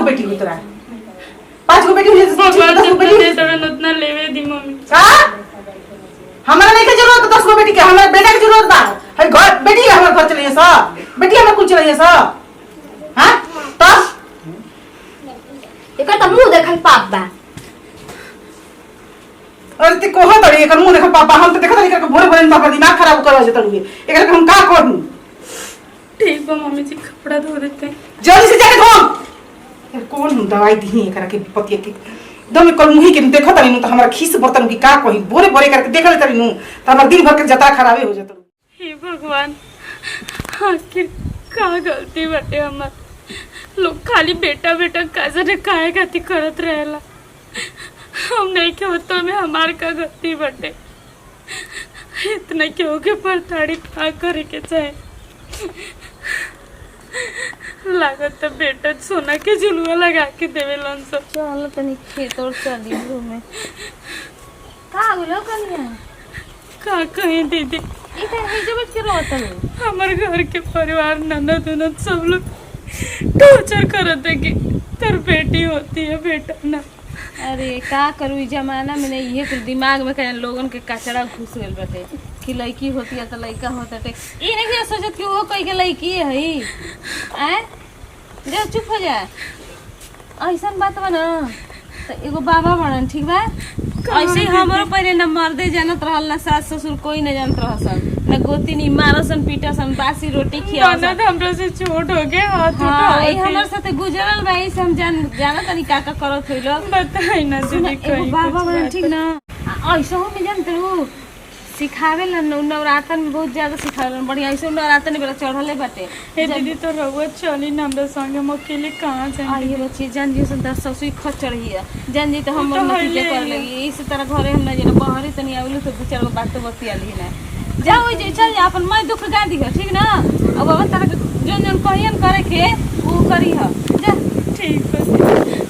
बेटी हुई तोरा 5 गो बेटी हुई 10 गो बेटी उतना लेवे दी मम्मी हां हमरा नहीं के जरूरत 10 गो बेटी के हमरा बेटा के जरूरत बा है घर बेटी हमर घर चलिए सा बेटी हमर कुछ चलिए सा हां तो एकर त मुंह देखल पाप बा अरे ते कोहा तड़ी एकर मुंह देखल पापा हम तो देखत नहीं कर भोरे भोरे पापा दिमाग खराब करवा जत रुए एकर हम का करू ठीक बा मम्मी जी कपड़ा धो देते जल्दी से जाके धो कौन दवाई दी एकरा के पतिया के दम कल मुही के देखत नहीं तो हमरा खीस बर्तन की का कही भोरे भोरे करके देख ले तरी नु त हमर दिन भर के जता खराबे हो जत हे भगवान आखिर का गलती बटे हमर लोग खाली बेटा बेटा काजरे काहे गति करत रहेला हम नहीं के होतो में हमार का गलती बटे इतना क्यों के परताड़ी पा करे के चाहे लागत तो बेटा सोना के झुलुआ लगा के देवे लन सब चल तनी खेत और चली घूमे का बोलो कनिया का कहे दीदी इधर हे जब के रोतन हमार घर के परिवार ननद ननद सब लोग टॉर्चर करते कि तेरी बेटी होती है बेटा ना अरे का करू ई जमाना में नहीं ये तो दिमाग में कहीं लोगन के कचरा घुस गेल बटे कि लड़की होती है तो लड़का होता है ई नहीं सोचत कि वो कोई के लड़की है हैं जे चुप हो जा ऐसन बात बा ना तो एगो बाबा बड़न ठीक बा ऐसे ही हमरो पहले न मर्दे जानत रहल ना सास ससुर कोई न जानत रहसन न गोती नी मारसन पीटसन बासी रोटी खियावसन ननद हमरा से छोट हो गए हाथ हां ई उठावत हमर साथे गुजरल भाई से हम जानत नहीं का करत होई लोग बताई ना दीदी एगो कहीं बाबा बड़न ठीक ना ऐसे हो में जानते हो सिखावे ला नवरातन में बहुत ज्यादा सिखावे बढ़िया ऐसे नवरातन में चढ़ले बाटे हे दीदी तो रहुआ चली ना हमरा संगे हम अकेले कहां जाएंगे आइए बच्ची जान जी से 10 ससुई खच चढ़ी है जान जी तो हम नतीजे कर लगी इस तरह घरे हम ना जे बाहर तनी आइलु तो दो चार गो बात बतिया ली ना जाओ जे चल जा अपन मैं दुख गा दी ठीक ना अब बाबा तारा जन जन कहियन करे के वो करी है जा ठीक है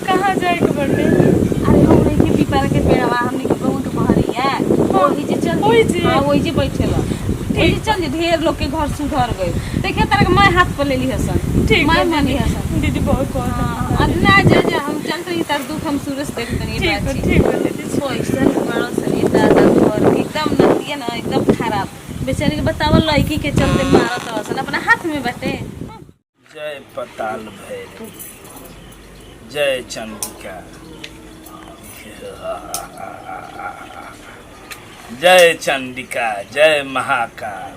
कहां जाए के बर्थडे अरे हम रे के पीपर के पेड़वा हमनी के बहुत बहरी है ओही जे चल हां ओही जे बैठेला ओही जे चल जे ढेर लोग के घर सुधर गए देखे तारा के मैं हाथ पर ले ली हसन ठीक मैं मानी हसन दीदी बहुत बहुत अब ना जा हम चलते ही तार दुख हम सूरज देखते नहीं बात ठीक है दीदी पैसा बड़ा सही दादा घर एकदम नतिया ना एकदम खराब बेचारी के बतावल लड़की के चलते मारत हसन अपना हाथ में बाटे जय पताल भैरवी जय चंडिका जय चंडिका जय महाकाल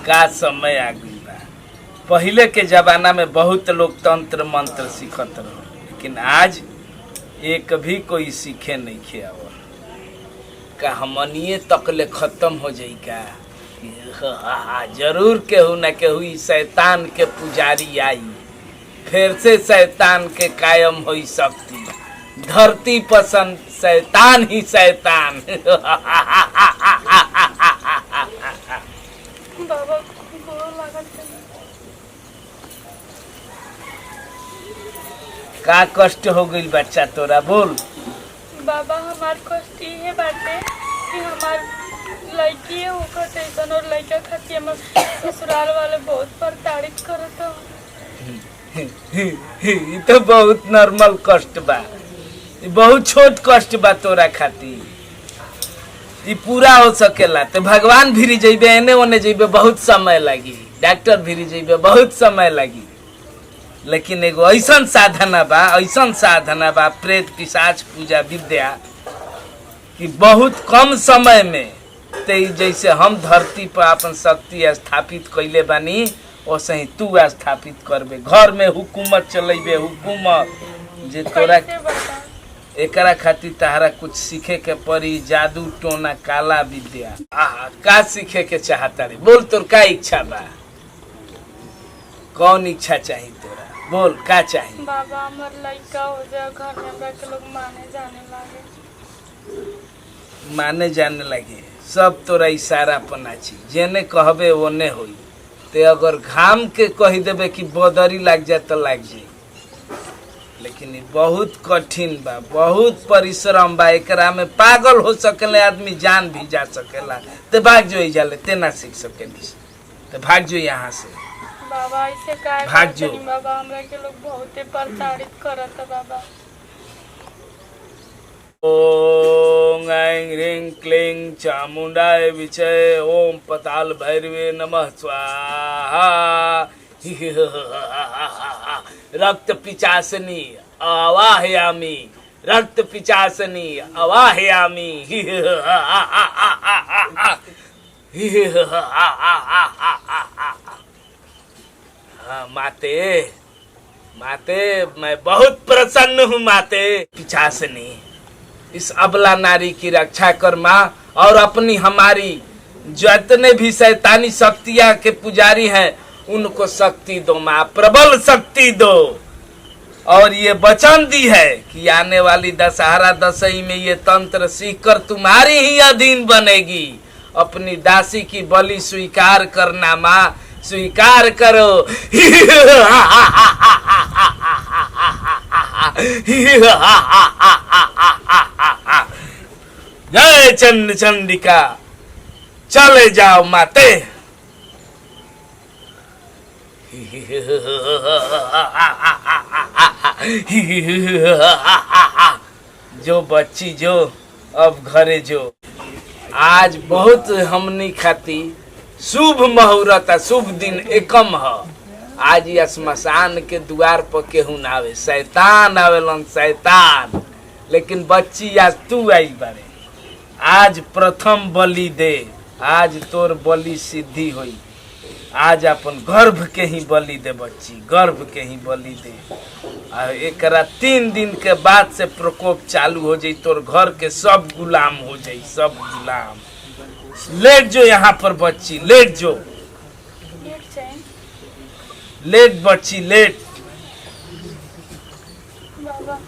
का समय आ गई बा पहले के जमाना में बहुत लोग तंत्र मंत्र सीखत रहे लेकिन आज एक भी कोई सीखे नहीं खियावल का हमनिए तकले खत्म हो जाई का जरूर केहू न केहू शैतान के पुजारी आई फिर से शैतान के कायम होई शक्ति धरती पसंद शैतान ही शैतान बाबा गोर लागत का कष्ट हो गई बच्चा तोरा बोल बाबा हमार कष्ट ये बाटे कि हमार लड़की होकर टेंशन और लड़का खाती हमर ससुराल वाले बहुत प्रताड़ित करत हो ये तो बहुत नॉर्मल कष्ट बा ये बहुत छोट कष्ट बा तोरा खातिर ये पूरा हो सकेला तो भगवान भिरी जइबे एने ओने जइबे बहुत समय लगी डॉक्टर भिरी जइबे बहुत समय लगी लेकिन एगो ऐसन साधना बा प्रेत पिशाच पूजा विद्या कि बहुत कम समय में ते जैसे हम धरती पर अपन शक्ति स्थापित कैले बानी वैसे ही तू स्थापित करबे घर में हुकूमत चलेबे हुकूमत जे तोरा एकरा खातिर तहरा कुछ सीखे के पड़ी जादू टोना काला विद्या का सीखे के चाहता रे बोल तोर का इच्छा बा कौन इच्छा चाहिए तोरा बोल का चाहिए बाबा हमर लड़का हो जाए घर में हमरा के लोग माने जाने लगे सब तोरा इशारा पना छी जेने कहबे ओने होई ते अगर घाम के कह देबे कि बदरी लग जाए तो लग जाए लेकिन ये बहुत कठिन बा बहुत परिश्रम बा एकरा में पागल हो सकेला आदमी जान भी जा सकेला ते भाग जो जाले ते ना सीख सकेली ते भाग जो यहाँ से बाबा ऐसे काय भाग जो। करतनी बाबा, हमरा के लोग बहुते प्रताड़ित करत बाबा। ओम ऐं ह्रीं क्लीं चामुंडाय विचय ओम पताल भैरवे नमः स्वाहा। रक्त पिचासनी आवाहयामि, रक्त पिचासनी आवाहयामि। माते माते मैं बहुत प्रसन्न हूँ माते। पिचासनी इस अबला नारी की रक्षा कर माँ, और अपनी हमारी जितने भी शैतानी शक्तियाँ के पुजारी हैं उनको शक्ति दो माँ, प्रबल शक्ति दो। और ये वचन दी है कि आने वाली दशहरा दशई में ये तंत्र सीखकर तुम्हारी ही अधीन बनेगी। अपनी दासी की बलि स्वीकार करना माँ, स्वीकार करो। जय चंड चंडिका, चले जाओ माते। जो बच्ची जो अब घरे जो। आज बहुत हमनी खाती शुभ मुहूर्त, शुभ दिन एकम है। आज ये श्मशान के द्वार पर केहू ना आवे, शैतान आवेलन शैतान। लेकिन बच्ची आज तू आई बारे, आज प्रथम बलि दे, आज तोर बलि सिद्धि हुई। आज अपन गर्भ के ही बलि दे बच्ची, गर्भ के ही बलि दे। और एकरा 3 दिन के बाद से प्रकोप चालू हो जाई, तोर घर के सब गुलाम हो जाई, सब गुलाम। लेट जो यहाँ पर बच्ची, लेट जो, लेट बच्ची लेट। बाबा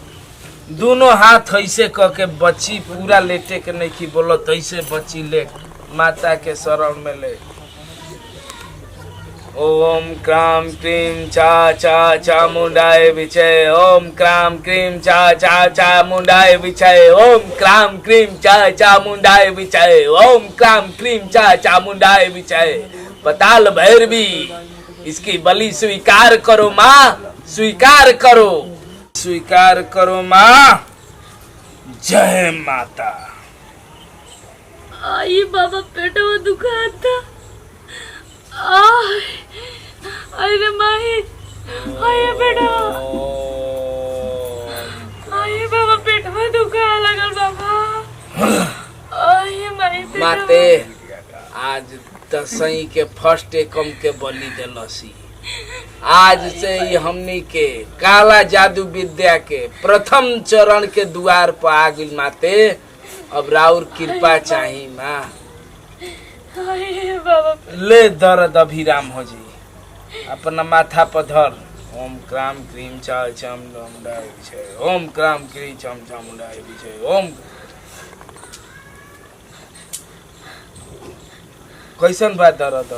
दोनों हाथ ऐसे कह के बच्ची पूरा लेटे के नहीं की बोलो, ऐसे बच्ची लेट, माता के शरण में ले। ओम क्राम क्रीम चा चा चामुंडाय विचय, ओम क्राम क्रीम चा चा चामुंडाय विचय, ओम क्राम क्रीम चा चामुंडाय विचय, ओम क्राम क्रीम चा चामुंडाय विचय। पताल भैरवी, इसकी बलि स्वीकार करो माँ, स्वीकार करो, स्वीकार करो माँ। जय माता। आई बाबा पेटवा दुखाता। अरे माही, आये बेटा, आये बाबा पेटवा दुखा लगल बाबा। आये माही पेटवा। माते आज दसई के फर्स्ट एकम के बलि देलसी। आज से ही हमनी के काला जादू विद्या के प्रथम चरण के द्वार पर आ गई माते। अब राउर कृपा चाहिए माँ। बाबा ले दर्द अभिराम हो जाई, अपना माथा पर धर। ओम क्राम क्रीम चा चामुंडाय विचय, ओम क्राम क्रीम चम चामुंडाय विचय, ओम। कैसन बा दर्द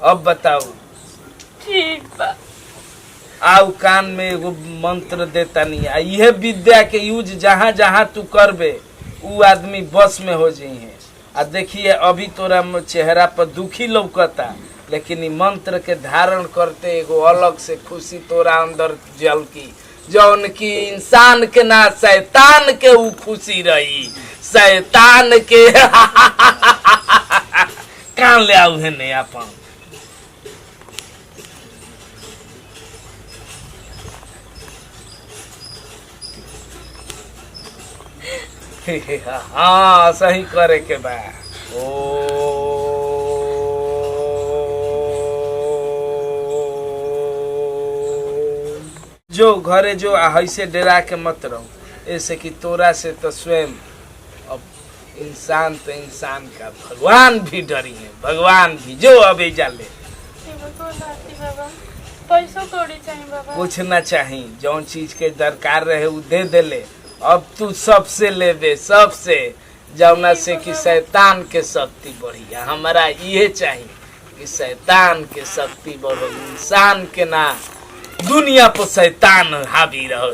अब बताओ। ठीक बा। आउ कान में एगो मंत्र देता नहीं, यह विद्या के यूज जहाँ जहाँ तू करबे उ आदमी बस में हो जाई है। आ देखिए अभी तोरा चेहरा पर दुखी लौकता, लेकिन इ मंत्र के धारण करते एगो अलग से खुशी तोरा अंदर झलकी, जौन की इंसान के ना शैतान के उ खुशी रही, शैतान के। कान ले आउ है नहीं अपन। हाँ सही करे के बा। जो घरे जो ऐसे डरा के मत रहो, ऐसे कि तोरा से तो स्वयं अब इंसान तो इंसान का, भगवान भी डरी है, भगवान भी। जो अभी जाले पैसा कौड़ी चाहिए बाबा। कुछ ना चाहिए, जौन चीज के दरकार रहे वो दे देले। अब तू सबसे ले दे, सबसे, जौना से कि शैतान के शक्ति बढ़ी। हमारा ये चाहिए कि शैतान के शक्ति बढ़ो, इंसान के ना, दुनिया पर शैतान हावी रहो।